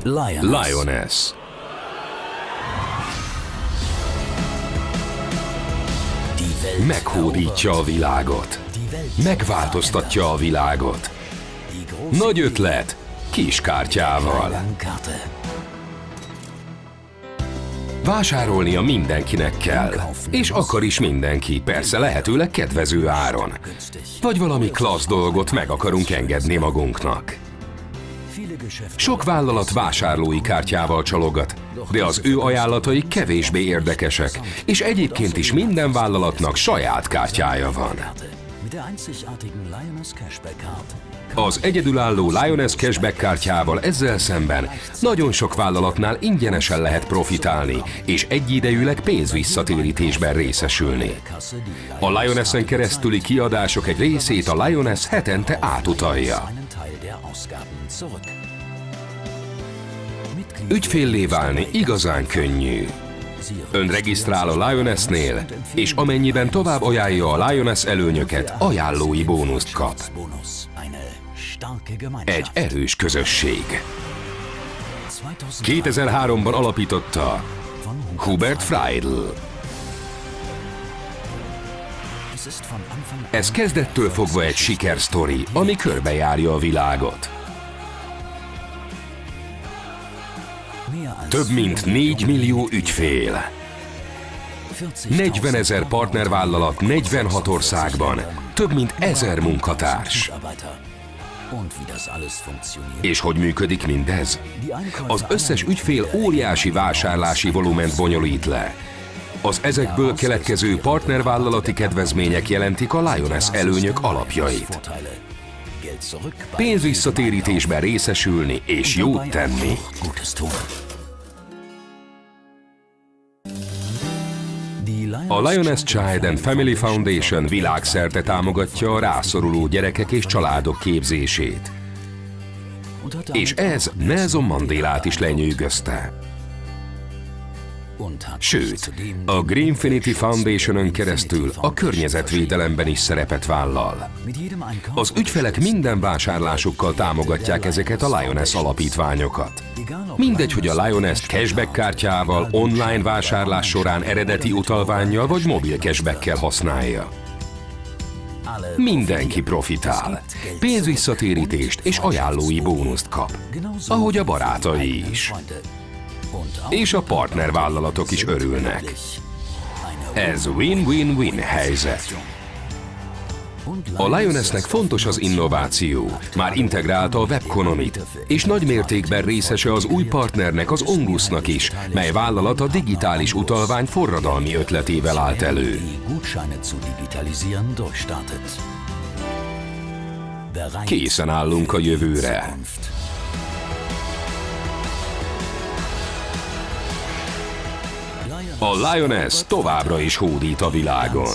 Lioness. Meghódítja a világot. Megváltoztatja a világot. Nagy ötlet, kis kártyával. Vásárolnia mindenkinek kell, és akar is mindenki, persze lehetőleg kedvező áron. Vagy valami klassz dolgot meg akarunk engedni magunknak. Sok vállalat vásárlói kártyával csalogat, de az ő ajánlatai kevésbé érdekesek, és egyébként is minden vállalatnak saját kártyája van. Az egyedülálló Lioness Cashback kártyával ezzel szemben nagyon sok vállalatnál ingyenesen lehet profitálni, és egyidejűleg pénzvisszatérítésben részesülni. A Lionessen keresztüli kiadások egy részét a Lioness hetente átutalja. Ügyféllé válni igazán könnyű. Ön regisztrál a Lionessnél, és amennyiben tovább ajánlja a Lioness előnyöket, ajánlói bónuszt kap. Egy erős közösség. 2003-ban alapította Hubert Freidl. Ez kezdettől fogva egy sikersztori, ami körbejárja a világot. Több mint 4 millió ügyfél. 40 000 partnervállalat 46 országban, több mint 1000 munkatárs. És hogy működik mindez? Az összes ügyfél óriási vásárlási volument bonyolít le. Az ezekből keletkező partnervállalati kedvezmények jelentik a Lioness előnyök alapjait. Pénzvisszatérítésben részesülni és jót tenni. A Lioness Child and Family Foundation világszerte támogatja a rászoruló gyerekek és családok képzését. És ez Nelson Mandélát is lenyűgözte. Sőt, a Greenfinity Foundation-ön keresztül a környezetvédelemben is szerepet vállal. Az ügyfelek minden vásárlásukkal támogatják ezeket a Lioness alapítványokat. Mindegy, hogy a Lioness cashback kártyával, online vásárlás során eredeti utalvánnyal vagy mobil cashbackkel használja. Mindenki profitál. Pénzvisszatérítést és ajánlói bónuszt kap. Ahogy a barátai is. És a partnervállalatok is örülnek. Ez win-win-win helyzet. A Lionessnek fontos az innováció, már integrálta a Webconomit, és nagy mértékben részese az új partnernek, az Ongusznak is, mely vállalat a digitális utalvány forradalmi ötletével állt elő. Készen állunk a jövőre. A Lioness továbbra is hódít a világon.